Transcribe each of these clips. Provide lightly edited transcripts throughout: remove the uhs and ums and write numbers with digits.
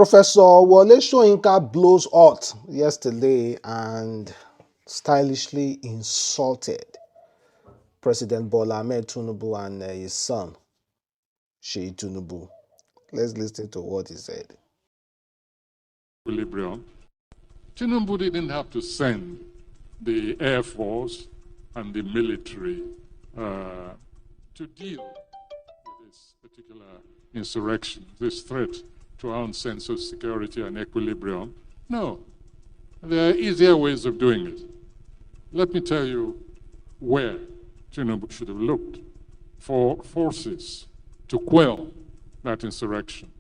Professor Wole Soyinka blows hot yesterday and stylishly insulted President Bola Ahmed Tinubu and his son, Sheyi Tinubu. Let's listen to what he said. Equilibrium. Tinubu didn't have to send the Air Force and the military to deal with this particular insurrection, this threat to our own sense of security and equilibrium. No, there are easier ways of doing it. Let me tell you where Tinubu should have looked for forces to quell that insurrection.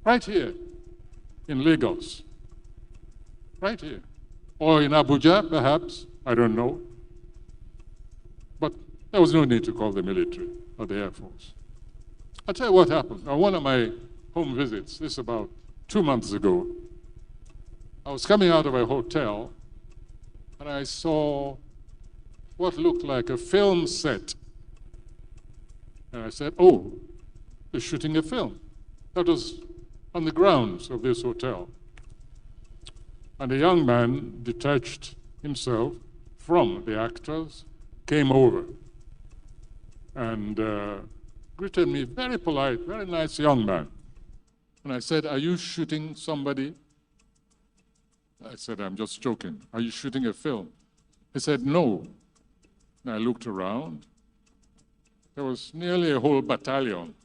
Right here in Lagos, right here, or in Abuja, perhaps, I don't know. But there was no need to call the military or the Air Force. I'll tell you what happened. On one of my home visits, this about 2 months ago, I was coming out of a hotel and I saw what looked like a film set. And I said, oh, they're shooting a film. That was on the grounds of this hotel. And a young man detached himself from the actors, came over and greeted me, very polite, very nice young man. And I said, are you shooting somebody? I said, I'm just joking. Are you shooting a film? He said, no. And I looked around. There was nearly a whole battalion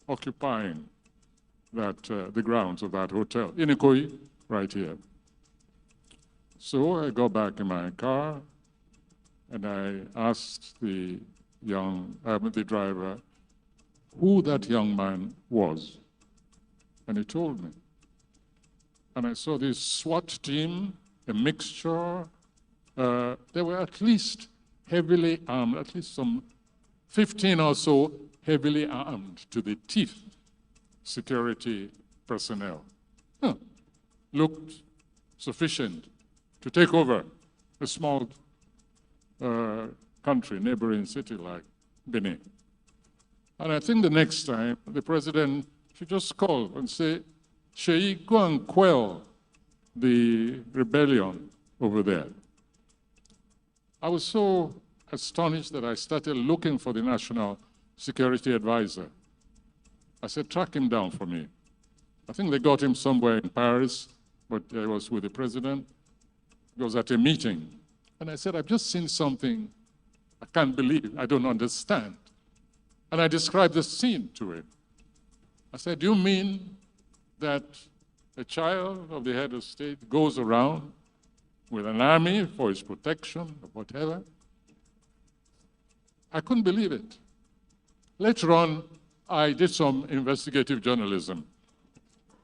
occupying that the grounds of that hotel, in Ikoyi, right here. So I got back in my car and I asked the driver who that young man was. And he told me. And I saw this SWAT team, a mixture. They were at least heavily armed, at least some 15 or so heavily armed to the teeth security personnel. Looked sufficient to take over a small country, neighboring city like Benin. And I think the next time, the president should just call and say, Sheyi, go and quell the rebellion over there. I was so astonished that I started looking for the National Security Advisor. I said, track him down for me. I think they got him somewhere in Paris, but I was with the president. He was at a meeting. And I said, I've just seen something I can't believe, I don't understand. And I described the scene to him. I said, do you mean that a child of the head of state goes around with an army for his protection or whatever? I couldn't believe it. Later on, I did some investigative journalism.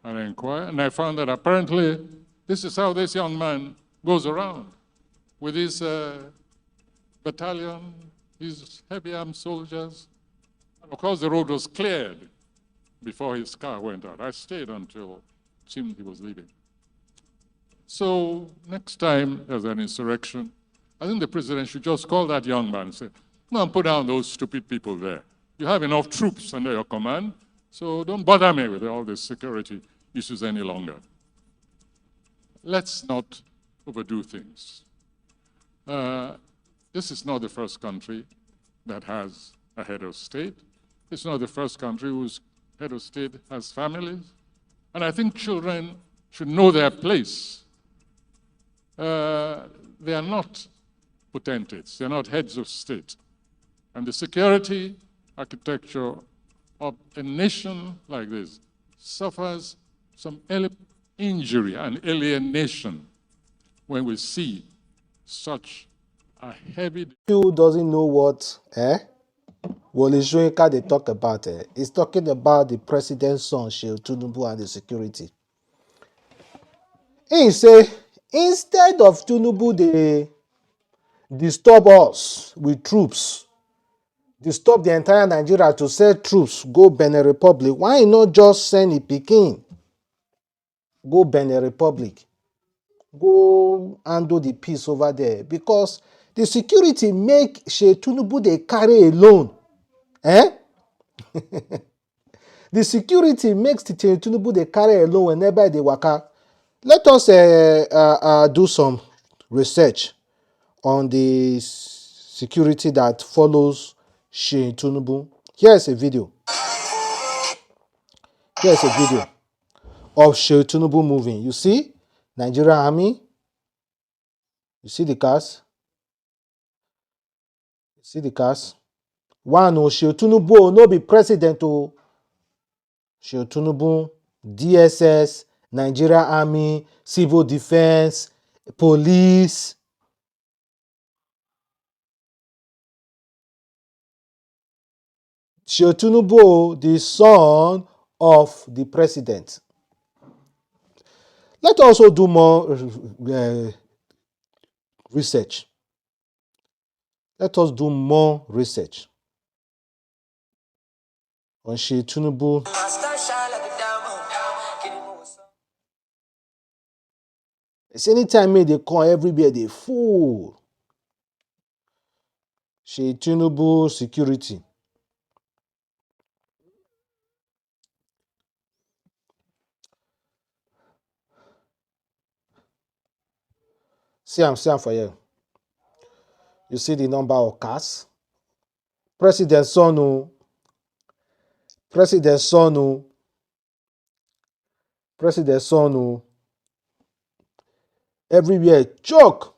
And I inquired, and I found that apparently this is how this young man goes around with his battalion, his heavy armed soldiers. Of course, the road was cleared before his car went out. I stayed until it seemed he was leaving. So next time there's an insurrection, I think the president should just call that young man and say, go and put down those stupid people there. You have enough troops under your command, so don't bother me with all these security issues any longer. Let's not overdo things. This is not the first country that has a head of state. It's not the first country whose head of state has families. And I think children should know their place. They are not potentates. They're not heads of state. And the security architecture of a nation like this suffers some injury and alienation when we see such a heavy... Who doesn't know what Wole Soyinka they talk about? He's talking about the president's son, Sheyi Tinubu, and the security. He say, instead of Tinubu, they disturb us with troops, disturb the entire Nigeria to send troops, go Benin Republic. Why not just send a Peking? Go Benin Republic. Go handle the peace over there. Because the security make Sheyi Tinubu they carry alone. The security makes Tinubu they carry alone whenever they waka. Let us do some research on the security that follows Tinubu. Here's a video. Here's a video of Tinubu moving. You see Nigerian army. You see the cars. You see the cars. One Tinubu no be president o. Tinubu, DSS, Nigerian army, civil defense, police. Tinubu, the son of the president. Let us also do more research. Let us do more research on Tinubu. It's anytime they come everywhere, they full. Tinubu security. See am for here. You see the number of cars. President son. Everywhere choke.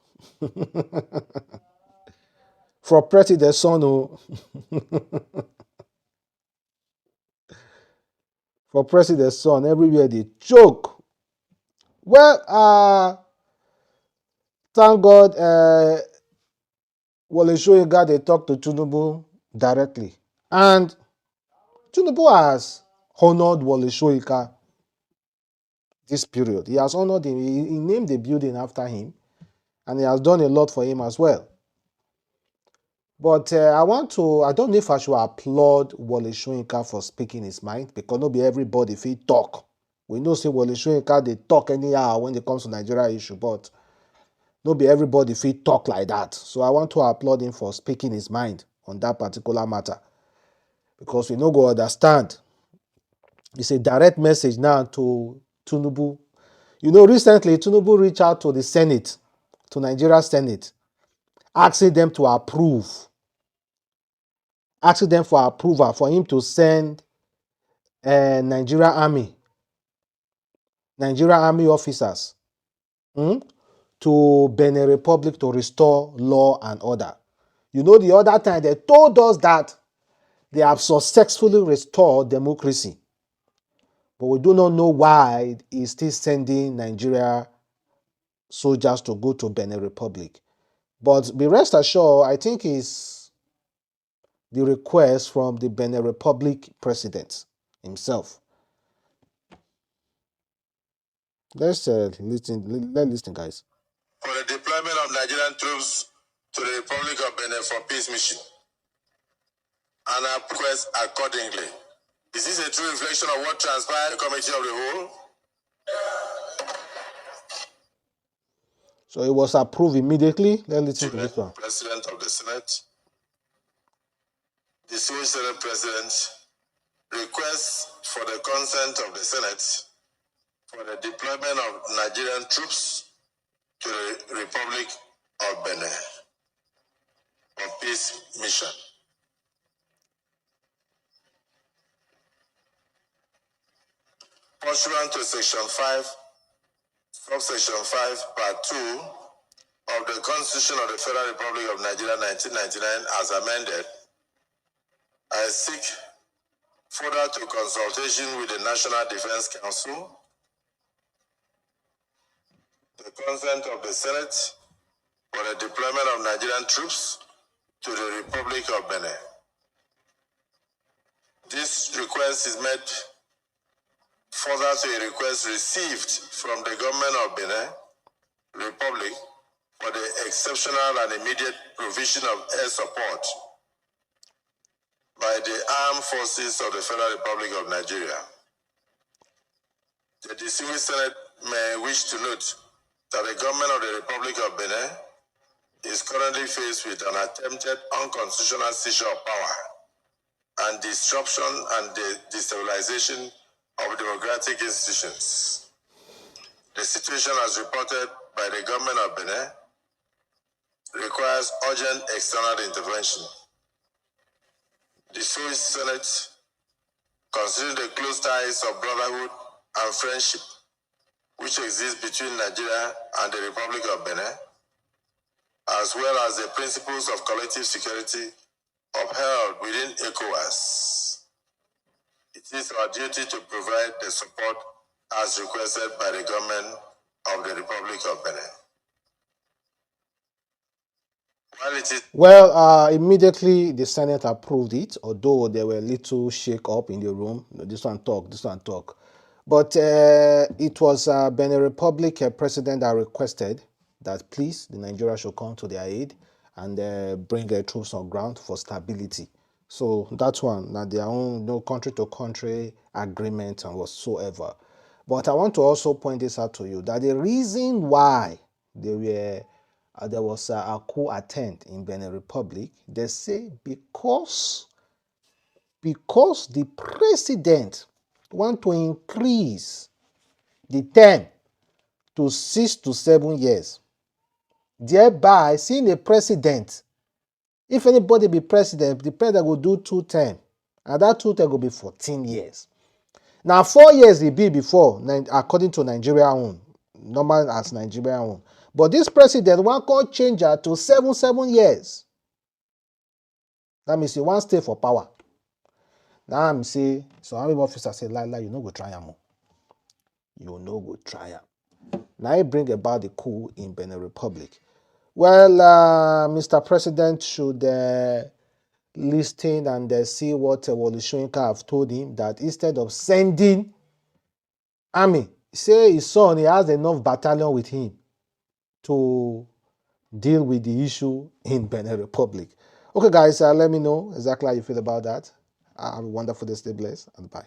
For president son. For president son, everywhere they choke. Well, thank God, Wole Soyinka they talk to Tinubu directly, and Tinubu has honored Wole Soyinka this period. He has honored him. He named the building after him, and he has done a lot for him as well. But I don't know if I should applaud Wole Soyinka for speaking his mind, because not be everybody fit talk. We know say Wole Soyinka they talk anyhow when it comes to Nigeria issue, but not be everybody fit talk like that. So I want to applaud him for speaking his mind on that particular matter, because we no go understand. It's a direct message now to Tinubu. You know, recently Tinubu reached out to the Senate, to Nigeria Senate, asking them to approve, asking them for approval for him to send Nigerian army officers to Benin Republic to restore law and order. You know, the other time they told us that they have successfully restored democracy, but we do not know why he's still sending Nigeria soldiers to go to Benin Republic. But be rest assured, I think it's the request from the Benin Republic president himself. Let's listen, guys. For the deployment of Nigerian troops to the Republic of Benin for peace mission, and I request accordingly. Is this a true reflection of what transpired in the committee of the whole? So it was approved immediately. Let's listen to this one. President of the Senate, the Senate President requests for the consent of the Senate for the deployment of Nigerian troops to the Republic of Benin for peace mission. Pursuant to Section 5, Subsection 5, Part 2 of the Constitution of the Federal Republic of Nigeria 1999 as amended, I seek further to consultation with the National Defense Council, the consent of the Senate for the deployment of Nigerian troops to the Republic of Benin. This request is made further to a request received from the government of Benin Republic for the exceptional and immediate provision of air support by the armed forces of the Federal Republic of Nigeria. The distinguished Senate may wish to note that the government of the Republic of Benin is currently faced with an attempted unconstitutional seizure of power and disruption and the destabilization of democratic institutions. The situation, as reported by the government of Benin, requires urgent external intervention. The Swiss Senate, considering the close ties of brotherhood and friendship which exist between Nigeria and the Republic of Benin, as well as the principles of collective security upheld within ECOWAS, it is our duty to provide the support as requested by the government of the Republic of Benin. While it is Immediately the Senate approved it, although there were little shake-up in the room. This one talk, this one talk. But it was Benin Republic president that requested that please, the Nigeria should come to their aid and bring their troops on ground for stability. So that one, not their own, no country-to-country agreement and whatsoever. But I want to also point this out to you, that the reason why there was a coup attempt in Benin Republic, they say because the president want to increase the term to 6 to 7 years, thereby seeing a president, if anybody be president, the president will do 2 terms, and that 2 terms will be 14 years. Now 4 years it be before, according to Nigeria own, normal as Nigeria own. But this president want to change her to 7 years. That means he want stay for power. Now I'm say, so army officer say, Lila, you no go try am. You no go try am. Now it bring about the coup in Benin Republic. Well, Mr. President should listen and see what Wole Soyinka have told him, that instead of sending army, say his son, he has enough battalion with him to deal with the issue in Benin Republic. Okay, guys, let me know exactly how you feel about that. Have a wonderful day, stay blessed, and bye.